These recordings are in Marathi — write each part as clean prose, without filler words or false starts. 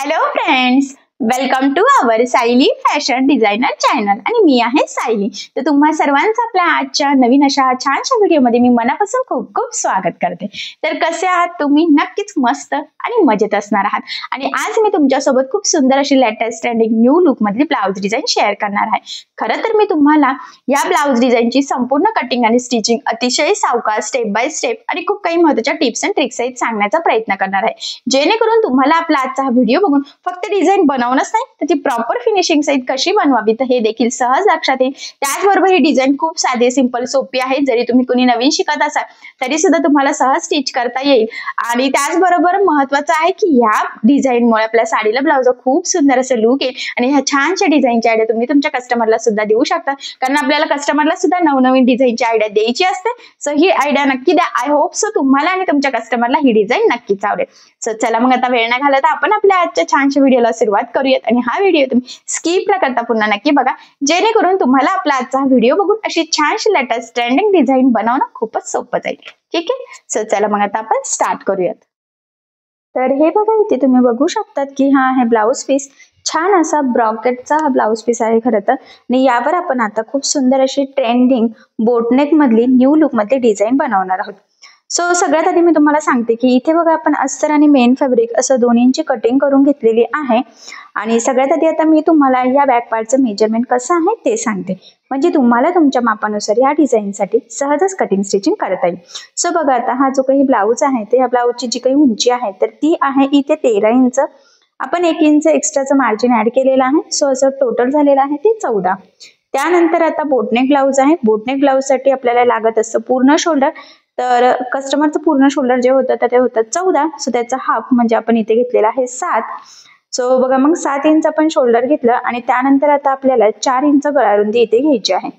Hello friends, welcome to our Sayali fashion designer channel आणि मी आहे सायली। तर तुम्हा सर्वांचं आपल्या आजच्या नवीन अशा छानशा व्हिडिओमध्ये मी मनापासून खूप खूप स्वागत करते। तर कसे आहात तुम्ही? नक्कीच मस्त आणि मजेत असणार आहात। आणि आज मी तुमच्यासोबत खूप सुंदर अशी लेटेस्ट ट्रेंडिंग न्यू लुक मधली ब्लाउज डिझाईन शेअर करणार आहे। खरं तर मी तुम्हाला या ब्लाउज डिझाईनची संपूर्ण कटिंग आणि स्टिचिंग अतिशय सावकाश स्टेप बाय स्टेप आणि खूप काही महत्त्वाच्या टिप्स अँड ट्रिक्स सहित सांगण्याचा प्रयत्न करणार आहे, जेणेकरून तुम्हाला आपला आजचा हा व्हिडिओ बघून फक्त डिझाईन बनवणंच नाही, त्याची प्रॉपर फिनिशिंग सहित कशी बनवावी तर हे देखील सहज लक्षात येईल। त्याचबरोबर ही डिझाईन खूप साधी सिंपल सोपी आहे। जरी तुम्ही कोणी नवीन शिकत असाल तरी सुद्धा तुम्हाला सहज स्टिच करता येईल। आणि त्याचबरोबर महत्त्वाचं आहे की या डिझाईनमुळे आपल्या साडीला ब्लाउज खूप सुंदर असं लुक येईल आणि ह्या छानशा डिझाईनची आयडिया तुम्ही तुमच्या कस्टमरला सुद्धा देऊ शकता, कारण आपल्याला कस्टमरला सुद्धा नवनवीन डिझाईनची आयडिया द्यायची असते। सो ही आयडिया नक्की द्या। आय होप सो तुम्हाला आणि तुमच्या कस्टमरला ही डिझाईन नक्कीच आवडेल। सो चला मग आता वेळ न घालवता आपण आपल्या आजच्या छानशा व्हिडिओला सुरुवात करूयात आणि हा व्हिडिओ तुम्ही स्किप न करता पुन्हा नक्की बघा, जेणेकरून तुम्हाला आपला आजचा व्हिडिओ बघून अशी छानशी लेटेस्ट ट्रेंडिंग डिझाईन बनवणं खूपच सोपं जाईल। ठीक आहे, सो चला मग आता आपण स्टार्ट करूयात। तर हे बघा, इथे तुम्ही बघू शकतात की हा आहे ब्लाउज पीस। छान असा ब्रॉकेटचा हा ब्लाउज पीस आहे खरं तर, आणि यावर आपण आता खूप सुंदर अशी ट्रेंडिंग बोटनेक मधली न्यू लुक मधली डिझाईन बनवणार आहोत। सो सगळ्यात आधी मी तुम्हाला सांगते की इथे बघा आपण अस्तर आणि मेन फॅब्रिक असं दोन्हींची कटिंग करून घेतलेली आहे। आणि सगळ्यात आधी आता मी तुम्हाला या बॅक पार्टचं मेजरमेंट कसं आहे ते सांगते, म्हणजे तुम्हाला तुमच्या मापानुसार या डिझाईनसाठी सहजच कटिंग स्टिचिंग करता येईल। सो बघा, आता हा जो काही ब्लाउज आहे ते या ब्लाउजची जी काही उंची आहे तर ती आहे इथे 13 इंच। आपण 1 इंच एक्स्ट्राचं मार्जिन ऍड केलेलं आहे। सो असं टोटल झालेलं आहे ते 14। त्यानंतर आता बोटनेक ब्लाउज आहे। बोटनेक ब्लाउज साठी आपल्याला लागत असतं पूर्ण शोल्डर, तर कस्टमरचं पूर्ण शोल्डर जे होतं ते होतं 14। सो त्याचा हाफ म्हणजे आपण इथे घेतलेला आहे 7। सो बघा, मग 7 इंच आपण शोल्डर घेतलं आणि त्यानंतर आता आपल्याला 4 इंच गळा रुंदी इथे घ्यायची आहे।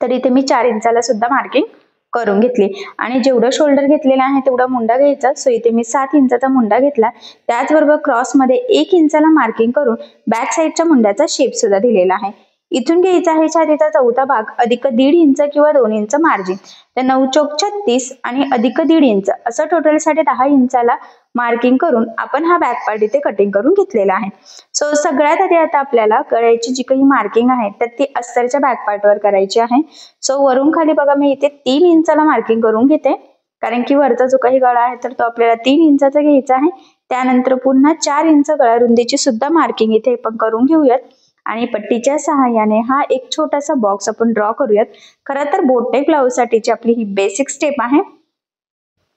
तर इथे मी 4 इंचाला सुद्धा मार्किंग करून घेतली आणि जेवढं शोल्डर घेतलेलं आहे तेवढा मुंडा घ्यायचा। सो इथे मी 7 इंचाचा मुंडा घेतला। त्याचबरोबर क्रॉस मध्ये 1 इंचाला मार्किंग करून बॅक साईडच्या मुंड्याचा शेप सुद्धा दिलेला आहे। इथून घ्यायचा आहे छातीचा चौथा भाग अधिक 1.5 इंच किंवा 2 इंच मार्जिन, तर 9 चौक 36 आणि अधिक 1.5 इंच असं टोटल साठी 10 इंचाला मार्किंग करून आपण हा बॅक पार्ट इथे कटिंग करून घेतलेला आहे। सो सगळ्यात आधी आता आपल्याला गळ्याची जी काही मार्किंग आहे तर ती अस्तरच्या बॅक पार्टवर करायची आहे। सो वरून खाली बघा, मी इथे 3 इंचाला मार्किंग करून घेते, कारण की वरचा जो काही गळा आहे तर तो आपल्याला 3 इंचाचा घ्यायचा आहे। त्यानंतर पुन्हा 4 इंच गळा रुंदीची सुद्धा मार्किंग इथे आपण करून घेऊयात आणि पट्टीच्या सहाय्याने हा एक छोटासा बॉक्स आपण ड्रॉ करूयात। खरं तर बोटनेक ब्लाउज साठीची आपली ही बेसिक स्टेप आहे।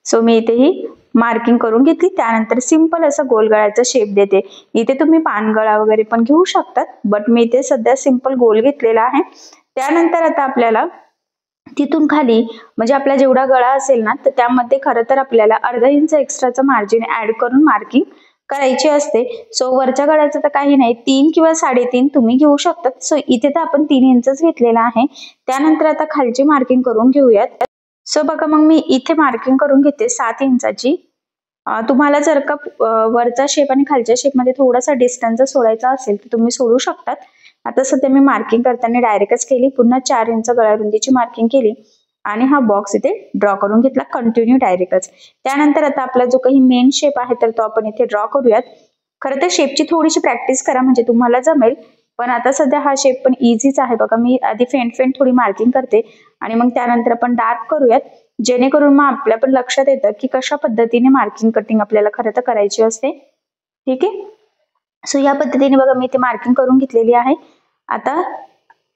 सो मी इथे ही मार्किंग करून घेतली। त्यानंतर सिंपल असं गोल गळ्याचा शेप देते। इथे तुम्ही पानगळा वगैरे पण घेऊ शकतात, बट मी इथे सध्या सिंपल गोल घेतलेला आहे। त्यानंतर आता आपल्याला तिथून खाली म्हणजे आपला जेवढा गळा असेल ना तर त्यामध्ये खरं तर आपल्याला अर्धा इंच एक्स्ट्राचं मार्जिन ऍड करून मार्किंग करायची असते। सो वरच्या गळ्याचं तर काही नाही, 3 किंवा 3.5 तुम्ही घेऊ शकतात। सो इथे तर आपण 3 इंचच घेतलेला आहे। त्यानंतर आता खालची मार्किंग करून घेऊयात। सो बघा, मग मी इथे मार्किंग करून घेते 7 इंचाची। तुम्हाला जर का वरचा शेप आणि खालच्या शेप मध्ये थोडासा डिस्टन्स सोडायचा असेल तर तुम्ही सोडू शकतात। आता सध्या मी मार्किंग करताना डायरेक्टच केली, पुन्हा 4 इंच गळा रुंदीची मार्किंग केली आणि हा बॉक्स इथे ड्रॉ करून घेतला कंटिन्यू डायरेक्टच। त्यानंतर आता आपला जो काही मेन शेप आहे तर तो आपण इथे ड्रॉ करूयात। खरं तर शेपची थोडीशी प्रॅक्टिस करा म्हणजे तुम्हाला जमेल, पण आता सध्या हा शेप पण इझीच आहे। बघा, मी आधी फेंट फेंट थोडी मार्किंग करते आणि मग त्यानंतर आपण डार्क करूयात, जेणेकरून मग आपल्या पण लक्षात येतं की कशा पद्धतीने मार्किंग कटिंग आपल्याला खरं तर करायची असते। ठीक आहे, सो या पद्धतीने बघा मी इथे मार्किंग करून घेतलेली आहे। आता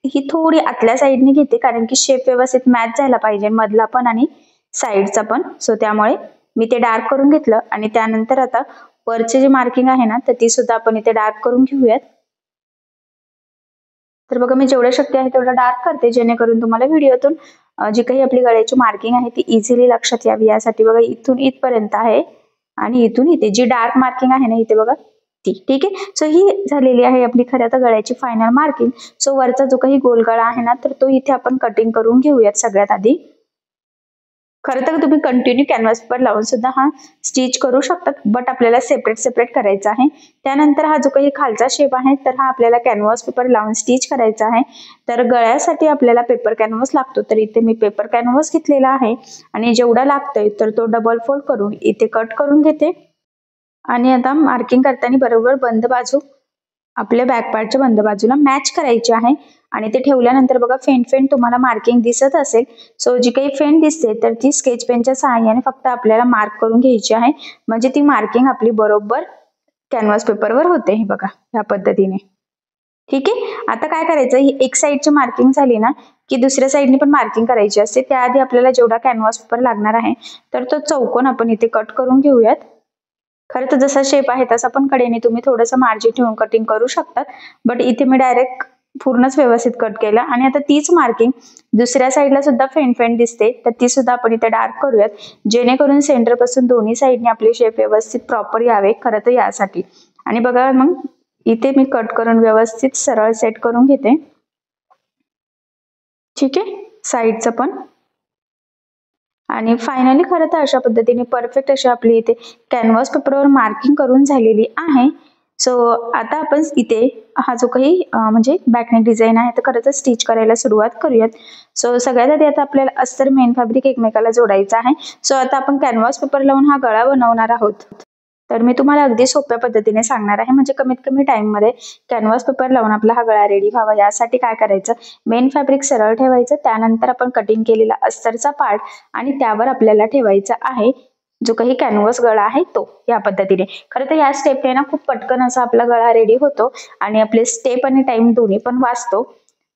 ही थोडी आतल्या साईडने घेते, कारण की शेप व्यवस्थित मॅच झाला पाहिजे मधला पण आणि साईडचा पण। सो त्यामुळे मी ते डार्क करून घेतलं आणि त्यानंतर आता वरचे जे मार्किंग आहे ना तर ती सुद्धा आपण इथे डार्क करून घेऊयात। तर बघा, मी जेवढं शक्य आहे तेवढं डार्क करते, जेणेकरून तुम्हाला व्हिडिओतून जी काही आपली गळ्याची मार्किंग आहे ती इझिली लक्षात यावी यासाठी। बघा, इथून इथपर्यंत आहे आणि इथून इथे जी डार्क मार्किंग आहे ना इथे बघा ती। ठीक आहे, सो ही झालेली आहे आपली खऱ्या तर गळ्याची फायनल मार्किंग। सो वरचा जो काही गोल गळा आहे ना तर तो इथे आपण कटिंग करून घेऊयात सगळ्यात आधी। खरं तर तुम्ही कंटिन्यू कॅनव्हास पेपर लावून सुद्धा हा स्टिच करू शकतात, बट आपल्याला सेपरेट सेपरेट करायचा आहे। त्यानंतर हा जो काही खालचा शेप आहे तर हा आपल्याला कॅनव्हास पेपर लावून स्टिच करायचा आहे। तर गळ्यासाठी आपल्याला पेपर कॅनव्हास लागतो, तर इथे मी पेपर कॅनव्हास घेतलेला आहे आणि जेवढा लागतोय तर तो डबल फोल्ड करून इथे कट करून घेते आणि आता मार्किंग करताना बरोबर बंद बाजू आपल्या बॅक पार्टच्या बंद बाजूला मॅच करायची आहे. आणि ते ठेवल्यानंतर बघा फेंट फेंट तुम्हाला मार्किंग दिसत असेल. सो जी काही फेंट दिसते तर ती स्केच पेनच्या सहाय्याने फक्त आपल्याला मार्क करून घ्यायची आहे. म्हणजे ती मार्किंग आपली बरोबर कॅनव्हास पेपरवर होते. हे बघा या पद्धतीने. ठीक आहे. आता काय करायचं, ही एक साईडची मार्किंग झाली ना की दुसऱ्या साईडने पण मार्किंग करायची असते. त्याआधी आपल्याला जेवढा कॅनव्हास पेपर लागणार आहे तर तो चौकोन आपण इथे कट करून घेऊयात. खरं तर जसा शेप आहे तसा पण कडेने तुम्ही थोडंसं मार्जिन ठेवून कटिंग करू शकतात. बट इथे मी डायरेक्ट पूर्णच व्यवस्थित कट केलं. आणि आता तीच मार्किंग दुसऱ्या साईडला सुद्धा फेंट फेंट दिसते तर ती सुद्धा आपण इथे डार्क करूयात, जेणेकरून सेंटर पासून दोन्ही साईडने आपले शेप व्यवस्थित प्रॉपर यावे. खरं तर यासाठी. आणि बघा मग इथे मी कट करून व्यवस्थित सरळ सेट करून घेते. ठीक आहे. साईडचं पण. आणि फायनली खरं तर अशा पद्धतीने परफेक्ट अशी आपली इथे कॅनव्हास पेपरवर मार्किंग करून झालेली आहे. सो आता आपण इथे हा जो काही म्हणजे बॅकनेक डिझाईन आहे तर खरं तर स्टिच करायला सुरुवात करूयात. सो सगळ्यात आधी आता आपल्याला अस्तर मेन फॅब्रिक एकमेकाला जोडायचं आहे. सो आता आपण कॅनव्हास पेपर लावून हा गळा बनवणार आहोत. तर मी तुम्हाला अगदी सोप्या पद्धतीने सांगणार आहे, म्हणजे कमीत कमी टाइम मध्ये कॅनव्हास पेपर लावून आपला हा गळा रेडी व्हावा. यासाठी काय करायचं, मेन फॅब्रिक सरळ ठेवायचं, त्यानंतर आपण कटिंग केलेला अस्तरचा पार्ट आणि त्यावर आपल्याला ठेवायचा आहे जो काही कॅनव्हास गळा आहे तो. या पद्धतीने. खरं तर या स्टेपने ना खूप पटकन असा आपला गळा रेडी होतो आणि आपले स्टेप आणि टाइम दोन्ही पण वाचतो.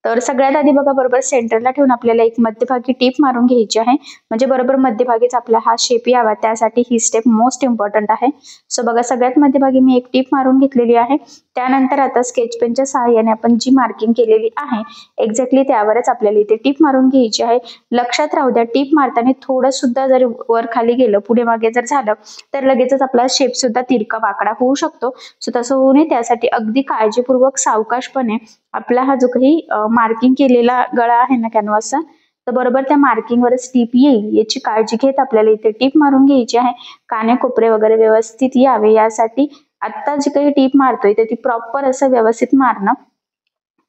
तर सगळ्यात आधी बघा बरोबर सेंटरला ठेवून आपल्याला एक मध्यभागी टीप मारून घ्यायची आहे, म्हणजे बरोबर मध्यभागीच आपला हा शेप यावा. त्यासाठी ही स्टेप मोस्ट इम्पॉर्टंट आहे. सो बघा सगळ्यात मध्यभागी मी एक टीप मारून घेतलेली आहे. त्यानंतर आता स्केच पेनच्या सहाय्याने आपण जी मार्किंग केलेली आहे एक्झॅक्टली त्यावरच आपल्याला इथे टीप मारून घ्यायची आहे. लक्षात राहू द्या, टीप मारताना थोडं सुद्धा जर वर खाली गेलं, पुढे मागे जर झालं तर लगेचच आपला शेप सुद्धा तिरका वाकडा होऊ शकतो. सो तसं होऊ नये त्यासाठी अगदी काळजीपूर्वक सावकाशपणे आपला हा जो काही मार्किंग केलेला गळा आहे ना कॅनव्हासचा, तर बरोबर त्या मार्किंगवरच टीप येईल याची काळजी घेत आपल्याला इथे टीप मारून घ्यायची आहे. काने कोपरे वगैरे व्यवस्थित यावे यासाठी आता जी काही टीप मारतोय तर ती प्रॉपर असं व्यवस्थित मारणं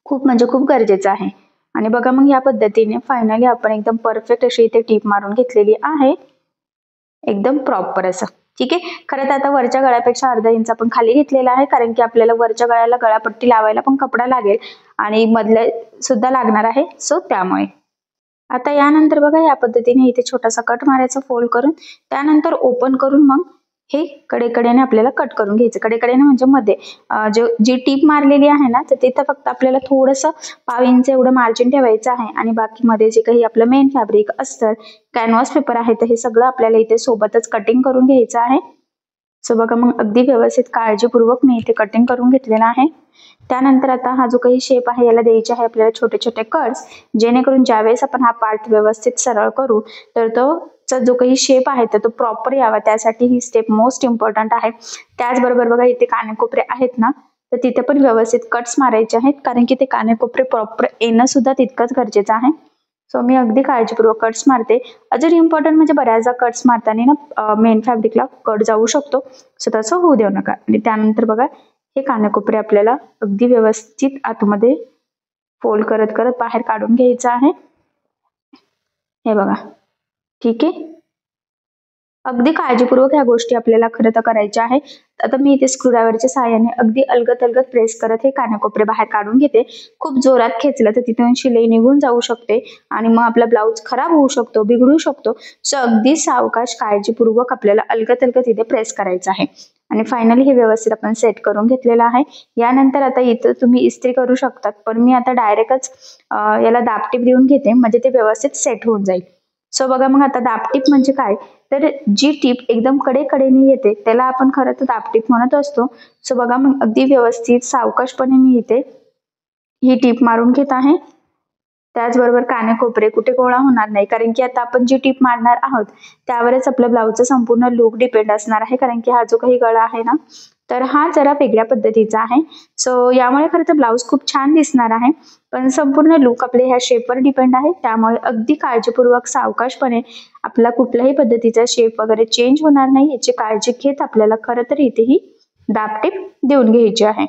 खूप म्हणजे खूप गरजेचं आहे. आणि बघा मग या पद्धतीने फायनली आपण एकदम परफेक्ट अशी इथे टीप मारून घेतलेली आहे, एकदम प्रॉपर असं. ठीक आहे. खरं तर आता वरच्या गळ्यापेक्षा अर्धा इंच आपण खाली घेतलेला आहे, कारण की आपल्याला वरच्या गळ्याला गळापट्टी लावायला पण कपडा लागेल आणि मधल्या सुद्धा लागणार आहे. सो त्यामुळे आता यानंतर बघा या पद्धतीने इथे छोटासा कट मारायचा फोल्ड करून, त्यानंतर ओपन करून मग हे कडेकडेने आपल्याला कट करून घ्यायचं. कडेकडेने म्हणजे मध्ये जी टीप मारलेली आहे ना तर तिथं फक्त आपल्याला थोडंसं पाव इंच एवढं मार्जिन ठेवायचं आहे. आणि बाकी मध्ये जे काही आपलं मेन फॅब्रिक अस्तर कॅनव्हास पेपर आहे तर हे सगळं आपल्याला इथे सोबतच कटिंग करून घ्यायचं आहे. सो बघा मग अगदी व्यवस्थित काळजीपूर्वक मी इथे कटिंग करून घेतलेलं आहे. त्यानंतर आता हा जो काही शेप आहे याला द्यायचे आहे आपल्याला छोटे छोटे कट्स, जेणेकरून ज्यावेळेस आपण हा पार्ट व्यवस्थित सरळ करू तर तो जो काही शेप आहे तर तो प्रॉपर यावा. त्यासाठी ही स्टेप मोस्ट इम्पॉर्टंट आहे. त्याचबरोबर बघा इथे कानेकोपरे आहेत ना तर तिथे पण व्यवस्थित कट्स मारायचे आहेत, कारण की ते कानेकोपरे प्रॉपर येणं सुद्धा तितकंच गरजेचं आहे. सो मी अगदी काळजीपूर्वक कट्स मारते. अजून इम्पॉर्टंट म्हणजे बऱ्याचदा कट्स मारताना ना मेन फॅब्रिकला कट जाऊ शकतो. सो तसं होऊ देऊ नका. आणि त्यानंतर बघा हे कानेकोपरे आपल्याला अगदी व्यवस्थित आतमध्ये फोल्ड करत करत बाहेर काढून घ्यायचं आहे. हे बघा. ठीक आहे. अगदी काळजीपूर्वक ह्या गोष्टी आपल्याला खरं तर करायच्या आहे. आता मी इथे स्क्रूड्रायव्हरच्या सहाय्याने अगदी अलगद अलगद प्रेस करत हे कानेकोपरे बाहेर काढून घेते. खूप जोरात खेचलं तर तिथून शिलाई निघून जाऊ शकते आणि मग आपला ब्लाऊज खराब होऊ शकतो, बिघडू शकतो. सो अगदी सावकाश काळजीपूर्वक आपल्याला अलगद अलगद इथे प्रेस करायचं आहे. आणि फायनली हे व्यवस्थित आपण सेट करून घेतलेलं आहे. यानंतर आता इथं तुम्ही इस्त्री करू शकतात, पण मी आता डायरेक्टच याला दाबटीप देऊन घेते, म्हणजे ते व्यवस्थित सेट होऊन जाईल. सो बघा मग आता दाबटीप म्हणजे काय, तर जी टीप एकदम कडेकडेने येते त्याला आपण खरं तर दाबटीप म्हणत असतो. सो बघा मग अगदी व्यवस्थित सावकाशपणे मी इथे ही टीप मारून घेत आहे. त्याचबरोबर कानेकोपरे कुठे गोळा होणार नाही, कारण की आता आपण जी टीप मारणार आहोत त्यावरच आपल्या ब्लाऊजचा संपूर्ण लुक डिपेंड असणार आहे. कारण की हा जो काही गळा आहे ना तर हा जरा वेगळ्या पद्धतीचा आहे. सो यामुळे खरं तर ब्लाऊज खूप छान दिसणार आहे, पण संपूर्ण लुक आपल्या ह्या शेपवर डिपेंड आहे. त्यामुळे अगदी काळजीपूर्वक सावकाशपणे आपला कुठल्याही पद्धतीचा शेप वगैरे चेंज होणार नाही याची काळजी घेत आपल्याला खरं तर इथेही दाबटीप देऊन घ्यायची आहे.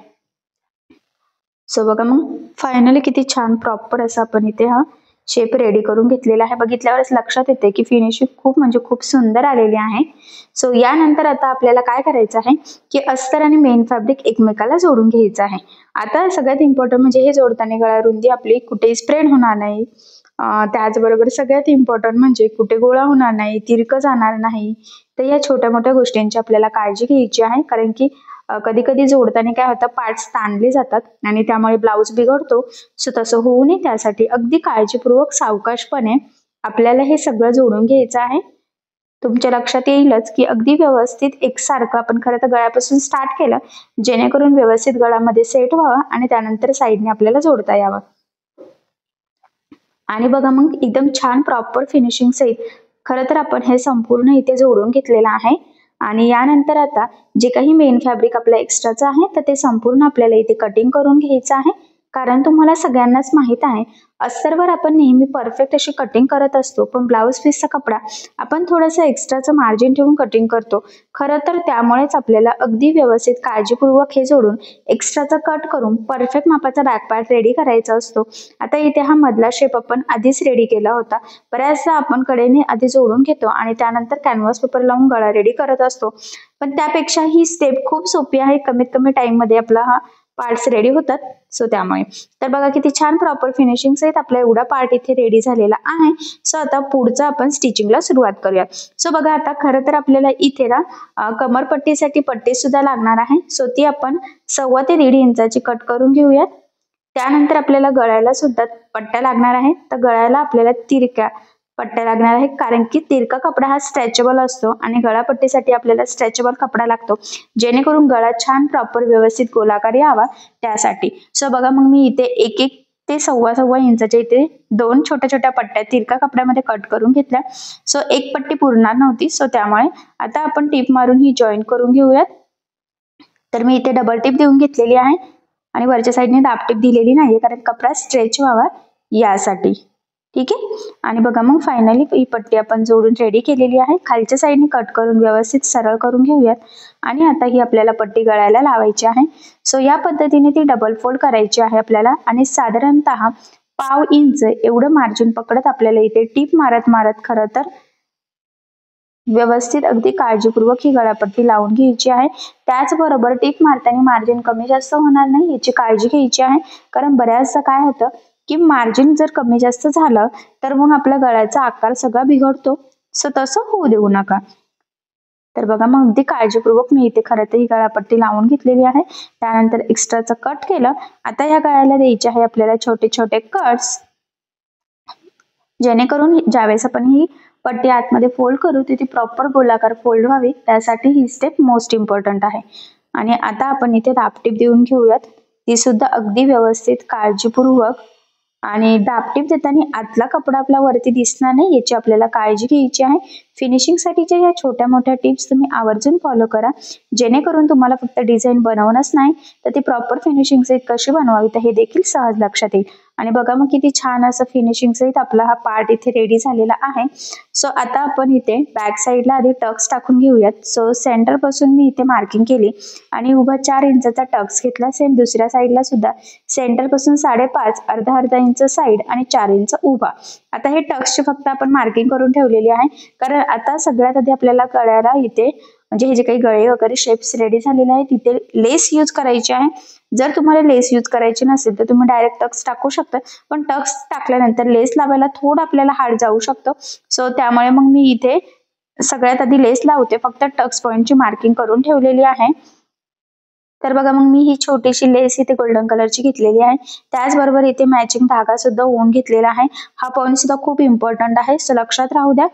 सो बघा मग फायनली किती छान प्रॉपर असं आपण इथे हा शेप रेडी करून घेतलेला आहे. बघितल्यावरच लक्षात येते की फिनिशिंग खूप म्हणजे खूप सुंदर आलेली आहे. सो यानंतर आता आपल्याला काय करायचं आहे की अस्तर आणि मेन फॅब्रिक एकमेकाला जोडून घ्यायचं आहे. आता सगळ्यात इम्पॉर्टंट म्हणजे हे जोडताना गळा रुंदी आपली कुठेही स्प्रेड होणार नाही. त्याचबरोबर सगळ्यात इम्पॉर्टंट म्हणजे कुठे गोळा होणार नाही, तिरकं जाणार नाही. तर या छोट्या मोठ्या गोष्टींची आपल्याला काळजी घ्यायची आहे, कारण की कधी कधी जोडताना काय होतं, पार्ट्स ताणले जातात आणि त्यामुळे ब्लाऊज बिघडतो. सो तसं होऊ नये त्यासाठी अगदी काळजीपूर्वक सावकाशपणे आपल्याला हे सगळं जोडून घ्यायचं आहे. तुमच्या लक्षात येईलच की अगदी व्यवस्थित एकसारखं आपण खरं तर गळ्यापासून स्टार्ट केलं, जेणेकरून व्यवस्थित गळ्यामध्ये सेट व्हावा आणि त्यानंतर साईडने आपल्याला जोडता यावं. आणि बघा मग एकदम छान प्रॉपर फिनिशिंग सहित खरं तर आपण हे संपूर्ण इथे जोडून घेतलेलं आहे. आणि यानंतर आता जे काही मेन फॅब्रिक आपलं एक्स्ट्राचं आहे तर ते संपूर्ण आपल्याला इथे कटिंग करून घ्यायचं आहे. कारण तुम्हाला सगळ्यांनाच माहित आहे, अस्तरवर आपण नेहमी परफेक्ट अशी कटिंग करत असतो, पण ब्लाऊज पीसचा कपडा आपण थोडंसं एक्स्ट्राचं मार्जिन ठेवून कटिंग करतो. खरं तर त्यामुळेच आपल्याला अगदी व्यवस्थित काळजीपूर्वक हे जोडून एक्स्ट्राचा कट करून परफेक्ट मापाचा बॅक पार्ट रेडी करायचा असतो. आता इथे हा मधला शेप आपण आधीच रेडी केला होता. बऱ्याचदा आपण कडेने आधी जोडून घेतो आणि त्यानंतर कॅनव्हास पेपर लावून गळा रेडी करत असतो, पण त्यापेक्षा ही स्टेप खूप सोपी आहे. कमीत कमी टाइम मध्ये आपला हा पार्ट्स रेडी होतात. सो त्यामुळे तर बघा किती छान प्रॉपर फिनिशिंग सहित आपला एवढा पार्ट इथे रेडी झालेला आहे. सो आता पुढचं आपण स्टिचिंगला सुरुवात करूया. सो बघा आता खरं तर आपल्याला इथे ना कमरपट्टीसाठी पट्टी सुद्धा लागणार आहे. सो ती आपण 1.25 ते 1.5 इंचाची कट करून घेऊयात. त्यानंतर आपल्याला गळ्याला सुद्धा पट्ट्या लागणार आहे. तर गळ्याला आपल्याला तिरक्या पट्ट्या लागणार आहेत, कारण की तिरका कपडा हा स्ट्रेचेबल असतो आणि गळापट्टीसाठी आपल्याला स्ट्रेचेबल कपडा लागतो, जेणेकरून गळा छान प्रॉपर व्यवस्थित गोलाकार यावा त्यासाठी. सो बघा मग मी इथे 1 ते 1.25 इंचाच्या इथे 2 छोट्या छोट्या पट्ट्या तिरका कपड्यामध्ये कट करून घेतल्या. सो एक पट्टी पुरणार नव्हती, सो त्यामुळे आता आपण टीप मारून ही जॉईन करून घेऊयात. तर मी इथे डबल टीप देऊन घेतलेली आहे आणि वरच्या साईडने दाबटीप दिलेली नाहीये, कारण कपडा स्ट्रेच व्हावा यासाठी. ठीक आहे. आणि बघा मग फायनली ही पट्टी आपण जोडून रेडी केलेली आहे. खालच्या साईडने कट करून व्यवस्थित सरळ करून घेऊयात आणि आता ही आपल्याला पट्टी गळ्याला लावायची आहे. सो या पद्धतीने ती डबल फोल्ड करायची आहे आपल्याला आणि साधारणतः 1/2 इंच एवढं मार्जिन पकडत आपल्याला इथे टीप मारत मारत खरं तर व्यवस्थित अगदी काळजीपूर्वक ही गळापट्टी लावून घ्यायची आहे. त्याचबरोबर टीप मारताना मार्जिन कमी जास्त होणार नाही याची काळजी घ्यायची आहे, कारण बऱ्याचदा काय होतं की मार्जिन जर कमी जास्त झालं तर मग आपल्या गळ्याचा आकार सगळा बिघडतो. सो तसं होऊ देऊ नका. तर बघा मग अगदी काळजीपूर्वक मी इथे खरं तर ही गळापट्टी लावून घेतलेली आहे. त्यानंतर एक्स्ट्राचं कट केलं. आता या गळ्याला द्यायचे आहे आपल्याला छोटे छोटे कट्स, जेणेकरून ज्यावेळेस आपण ही पट्टी आतमध्ये फोल्ड करू ती प्रॉपर गोलाकार फोल्ड व्हावी, त्यासाठी ही स्टेप मोस्ट इम्पॉर्टंट आहे. आणि आता आपण इथे दाबटीप देऊन घेऊयात, ती सुद्धा अगदी व्यवस्थित काळजीपूर्वक. आणि दाबटीप देताना आतला कपडा आपला वरती दिसणार नाही याची आपल्याला काळजी घ्यायची आहे. फिनिशिंगसाठीच्या या छोट्या मोठ्या टिप्स तुम्ही आवर्जून फॉलो करा, जेणेकरून तुम्हाला फक्त डिझाईन बनवणंच नाही तर ती प्रॉपर फिनिशिंग सहित कशी बनवावी तर हे देखील सहज लक्षात येईल. आणि बघा मग किती छान असं फिनिशिंग सहित आपला हा पार्ट इथे रेडी झालेला आहे. सो आता आपण इथे बॅक साईडला आधी टक्स टाकून घेऊयात. सो सेंटर पासून मी इथे मार्किंग केली आणि उभा 4 इंचाचा टक्स घेतला. सेम दुसऱ्या साईडला सुद्धा सेंटर पासून 5.5 अर्धा इंच साईड आणि 4 इंच उभा. आता हे टक्सची फक्त आपण मार्किंग करून ठेवलेली आहे, कारण आता सगळ्यात आधी आपल्याला गळ्याला इथे म्हणजे हे जे काही गळे वगैरे शेप्स रेडी झालेले आहेत तिथे लेस यूज करायची आहे. जर तुम्हाला लेस यूज करायची नसेल तर तुम्ही डायरेक्ट टक्स टाकू शकता, पण टक्स टाकल्यानंतर लेस लावायला थोडं आपल्याला हार्ड जाऊ शकतो. सो त्यामुळे मग मी इथे सगळ्यात आधी लेस लावते, फक्त टक्स पॉइंटची मार्किंग करून ठेवलेली आहे. तर बघा मग मी ही छोटीशी लेस इथे गोल्डन कलरची घेतलेली आहे. त्याचबरोबर इथे मॅचिंग धागा सुद्धा ओवून घेतलेला आहे. हा पॉइंट सुद्धा खूप इम्पॉर्टंट आहे, सो लक्षात राहू द्या.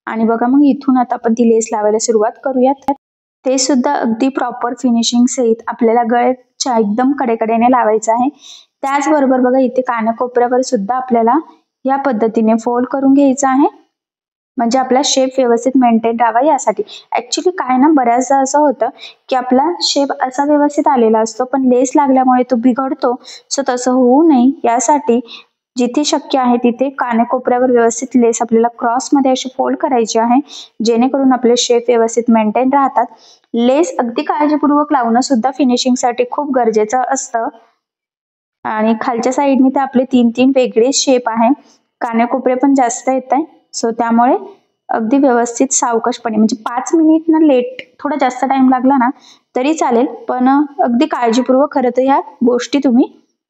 आणि बघा मग इथून आता आपण ती लेस लावायला सुरुवात करूयात. ते सुद्धा अगदी प्रॉपर फिनिशिंग सहित आपल्याला गळ्याच्या एकदम कडेकडेने लावायचं आहे. त्याचबरोबर बघा इथे कानाकोपऱ्यावर सुद्धा आपल्याला या पद्धतीने फोल्ड करून घ्यायचं आहे, म्हणजे आपला शेप व्यवस्थित मेंटेन राहावा यासाठी. ऍक्च्युली काय ना बऱ्याचदा असं होतं की आपला शेप असा व्यवस्थित आलेला असतो पण लेस लागल्यामुळे तो बिघडतो. सो तसं होऊ नये यासाठी जिथे शक्य आहे तिथे कानाकोपऱ्यावर व्यवस्थित लेस आपल्याला क्रॉस मध्ये अशी फोल्ड करायची आहे, जेणेकरून आपले शेप व्यवस्थित मेंटेन राहतात. लेस अगदी काळजीपूर्वक लावणं सुद्धा फिनिशिंग साठी खूप गरजेचं असतं. आणि खालच्या साईडने ते आपले 3 वेगळे शेप आहे, कानेकोपरे पण जास्त येत आहे, सो त्यामुळे अगदी व्यवस्थित सावकाशपणे, म्हणजे 5 मिनिट ना लेट, थोडा जास्त टाइम लागला ना तरी चालेल, पण अगदी काळजीपूर्वक खरं तर ह्या गोष्टी तुम्ही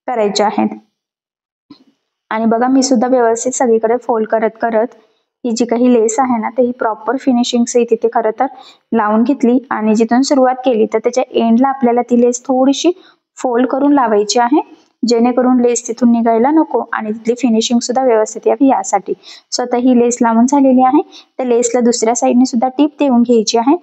करायच्या आहेत. आणि बघा मी सुद्धा व्यवस्थित सगळीकडे फोल्ड करत करत ही जी काही लेस आहे ना, ही प्रॉपर फिनिशिंग सहित तिथे खरं तर लावून घेतली. आणि जिथून सुरुवात केली तर त्याच्या एंडला आपल्याला ती लेस थोडीशी फोल्ड करून लावायची आहे, जेणेकरून लेस तिथून निघायला नको आणि तिथली फिनिशिंग सुद्धा व्यवस्थित यावी यासाठी. सो आता ही लेस लावून झालेली आहे. तर लेसला दुसऱ्या साईडने सुद्धा टिप देऊन घ्यायची आहे.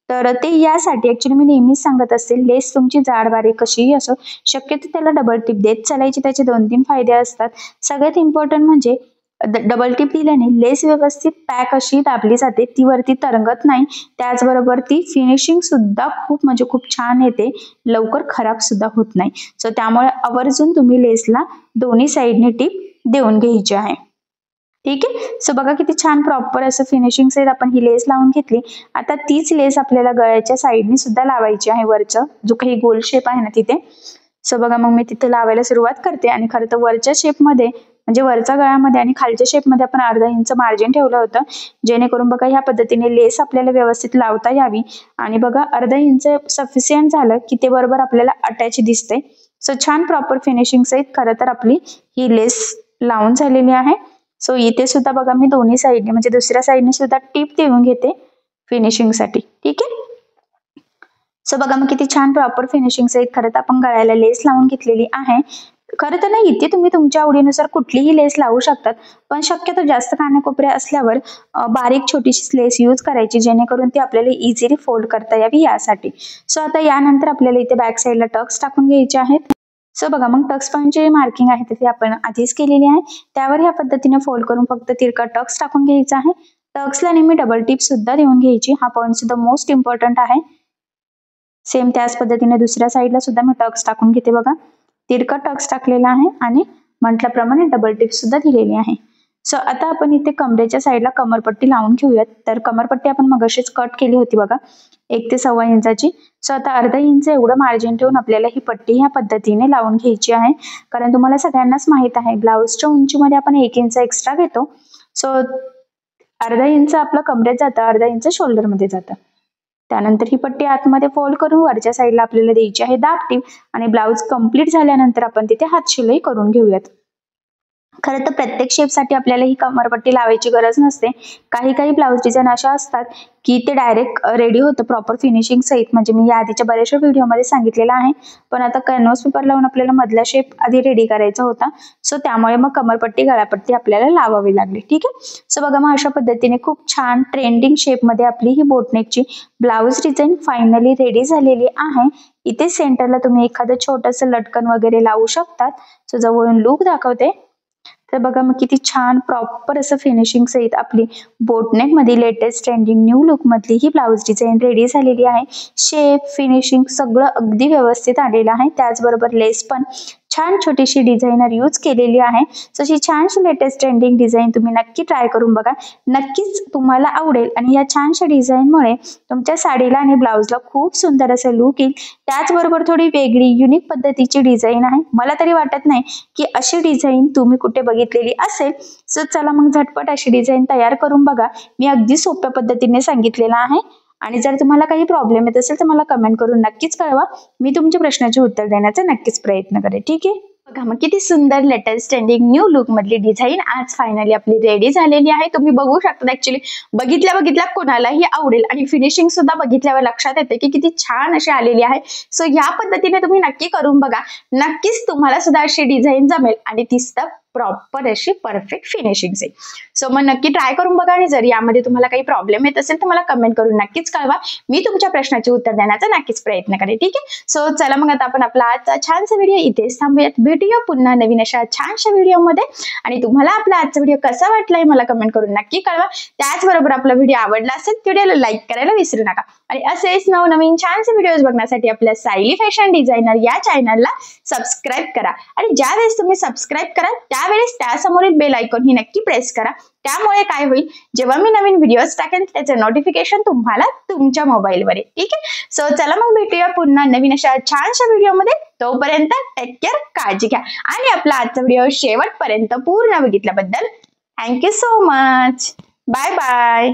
तर ते यासाठी ऍक्च्युली मी नेहमीच सांगत असते, लेस तुमची जाड बारीक कशीही असो, शक्यतो त्याला डबल टिप देत चालायची. त्याचे 2-3 फायदे असतात. सगळ्यात इम्पॉर्टंट म्हणजे डबल टिप दिल्याने लेस व्यवस्थित पॅक अशी दाबली जाते, ती वरती तरंगत नाही. त्याचबरोबर ती फिनिशिंग सुद्धा खूप म्हणजे खूप छान येते, लवकर खराब सुद्धा होत नाही. सो त्यामुळे आवर्जून तुम्ही लेसला दोन्ही साईडने टिप देऊन घ्यायची आहे. ठीक आहे. सो बघा किती छान प्रॉपर असं फिनिशिंग सहित आपण ही लेस लावून घेतली. आता तीच लेस आपल्याला गळ्याच्या साईडने सुद्धा लावायची आहे, वरचं जो काही गोल शेप आहे ना तिथे. सो बघा मग मी तिथे लावायला सुरुवात करते. आणि खरं तर वरच्या शेपमध्ये म्हणजे वरच्या गळ्यामध्ये आणि खालच्या शेपमध्ये आपण अर्धा इंच मार्जिन ठेवलं होतं, जेणेकरून बघा ह्या पद्धतीने लेस आपल्याला व्यवस्थित लावता यावी. आणि बघा अर्धा इंच सफिशियंट झालं की ते बरोबर आपल्याला अटॅच दिसते. सो छान प्रॉपर फिनिशिंग सहित खरं तर आपली ही लेस लावून झालेली आहे. सो इथे सुद्धा बघा मी दोन्ही साईडने म्हणजे दुसऱ्या साईडने सुद्धा टिप देऊन घेते फिनिशिंग साठी. ठीक आहे. सो बघा मग किती छान प्रॉपर फिनिशिंग सहित खरं तर आपण गळ्याला लेस लावून घेतलेली आहे. खरं तर नाही, इथे तुम्ही तुमच्या आवडीनुसार कुठलीही लेस लावू शकतात, पण शक्यतो जास्त कानाकोपरे असल्यावर बारीक छोटीशी लेस यूज करायची, जेणेकरून ती आपल्याला इझिली फोल्ड करता यावी यासाठी. सो आता यानंतर आपल्याला इथे बॅक साईडला टक्स टाकून घ्यायचे आहेत. सो बघा मग टक्स पॉईंटची मार्किंग आहे ती आपण आधीच केलेली आहे, त्यावर ह्या पद्धतीने फोल्ड करून फक्त तिरका टक्स टाकून घ्यायचा आहे. टक्सला नेहमी डबल टिप सुद्धा देऊन घ्यायची, हा पॉईंट सुद्धा मोस्ट इम्पॉर्टंट आहे. सेम त्याच पद्धतीने दुसऱ्या साईडला सुद्धा मी टक्स टाकून घेते. बघा तिरका टक्स टाकलेला आहे आणि म्हटल्याप्रमाणे डबल टिप सुद्धा दिलेली आहे. सो आता आपण इथे कमरेच्या साईडला कमरपट्टी लावून घेऊयात. तर कमरपट्टी आपण मगाशीच कट केली होती बघा 1 ते 1.25 इंचाची. सो आता अर्धा इंच एवढं मार्जिन ठेवून आपल्याला ही पट्टी ह्या पद्धतीने लावून घ्यायची आहे, कारण तुम्हाला सगळ्यांनाच माहित आहे ब्लाऊजच्या उंचीमध्ये आपण 1 इंच एक्स्ट्रा घेतो. सो अर्धा इंच आपलं कमरेत जातं, अर्धा इंच शोल्डर मध्ये जातं. त्यानंतर ही पट्टी आतमध्ये फोल्ड करून वरच्या साईडला आपल्याला द्यायची आहे दाब टीप. आणि ब्लाऊज कंप्लीट झाल्यानंतर आपण तिथे हात शिलाई करून घेऊयात. खरं तर प्रत्येक शेपसाठी आपल्याला ही कमरपट्टी लावायची गरज नसते. काही ब्लाऊज डिझाईन अशा असतात की ते डायरेक्ट रेडी होतं प्रॉपर फिनिशिंग सहित, म्हणजे मी या आधीच्या बऱ्याचशा व्हिडिओमध्ये सांगितलेलं आहे. पण आता कॅनव्हास पेपर लावून आपल्याला मधला शेप आधी रेडी करायचा होता, सो त्यामुळे मग कमरपट्टी गळापट्टी आपल्याला लावावी लागली. ठीक आहे. सो बघा मग अशा पद्धतीने खूप छान ट्रेंडिंग शेपमध्ये आपली ही बोटनेकची ब्लाऊज डिझाईन फायनली रेडी झालेली आहे. इथे सेंटरला तुम्ही एखादं छोटंसं लटकन वगैरे लावू शकतात. सो जवळून लुक दाखवते. तर बघा मग किती छान प्रॉपर असं फिनिशिंग सहित आपली बोटनेक मध्ये लेटेस्ट ट्रेंडिंग न्यू लुक मधली ही ब्लाऊज डिझाईन रेडी झालेली आहे. शेप फिनिशिंग सगळं अगदी व्यवस्थित आलेलं आहे. त्याचबरोबर लेस पण छान छोटीशी डिझायनर यूज केलेली आहे. तशी छानशी लेटेस्ट ट्रेंडिंग डिझाईन तुम्ही नक्की ट्राय करून बघा, नक्कीच तुम्हाला आवडेल. आणि या छानशा डिझाईनमुळे तुमच्या साडीला आणि ब्लाऊजला खूप सुंदर असं लुक येईल. त्याचबरोबर थोडी वेगळी युनिक पद्धतीची डिझाईन आहे. मला तरी वाटत नाही की अशी डिझाईन तुम्ही कुठे बघितलेली असेल. सो चला मग झटपट अशी डिझाईन तयार करून बघा. मी अगदी सोप्या पद्धतीने सांगितलेलं आहे. आणि जर तुम्हाला काही प्रॉब्लेम येत असेल तर मला कमेंट करून नक्कीच कळवा. मी तुमच्या प्रश्नाचे उत्तर देण्याचा नक्कीच प्रयत्न करेन. ठीक आहे. बघा मग किती सुंदर लेटेस्ट ट्रेंडिंग न्यू लुक मधली डिझाईन आज फायनली आपली रेडी झालेली आहे. तुम्ही बघू शकता, ऍक्च्युली बघितल्या कोणालाही आवडेल आणि फिनिशिंग सुद्धा बघितल्यावर लक्षात येते की किती छान अशी आलेली आहे. सो या पद्धतीने तुम्ही नक्की करून बघा, नक्कीच तुम्हाला सुद्धा अशी डिझाईन जमेल आणि ती सुद्धा प्रॉपर अशी परफेक्ट फिनिशिंग आहे. सो मग नक्की ट्राय करून बघा. आणि जर यामध्ये तुम्हाला काही प्रॉब्लेम येत असेल तर मला कमेंट करून नक्कीच कळवा. मी तुमच्या प्रश्नाचे उत्तर देण्याचा नक्कीच प्रयत्न करेन. ठीक आहे. सो चला मग आता आपण आपला आजचा छानसा व्हिडिओ इथेच थांबूयात. भेटूया पुन्हा नवीन अशा छानशा व्हिडिओमध्ये. आणि तुम्हाला आपला आजचा व्हिडिओ कसा वाटलाय मला कमेंट करून नक्की कळवा. त्याचबरोबर आपला व्हिडिओ आवडला असेल तर व्हिडिओला लाईक करायला विसरू नका. आणि असेच नवनवीन छानसे व्हिडिओज बघण्यासाठी आपल्या सायली फॅशन डिझायनर या चॅनलला सबस्क्राईब करा. आणि ज्यावेळेस तुम्ही सबस्क्राईब करा त्यावेळेस त्यासमोरील बेल आयकॉन ही नक्की प्रेस करा. त्यामुळे काय होईल, जेव्हा मी नवीन व्हिडिओज टाकेन त्याचे नोटिफिकेशन तुम्हाला तुमच्या मोबाईलवर येईल. ठीक आहे. सो चला मग भेटूया पुन्हा नवीन अशा छानशा व्हिडिओमध्ये. तोपर्यंत टेक केअर, काळजी घ्या. आणि आपला आजचा व्हिडिओ शेवटपर्यंत पूर्ण बघितल्याबद्दल thank you so much. Bye bye.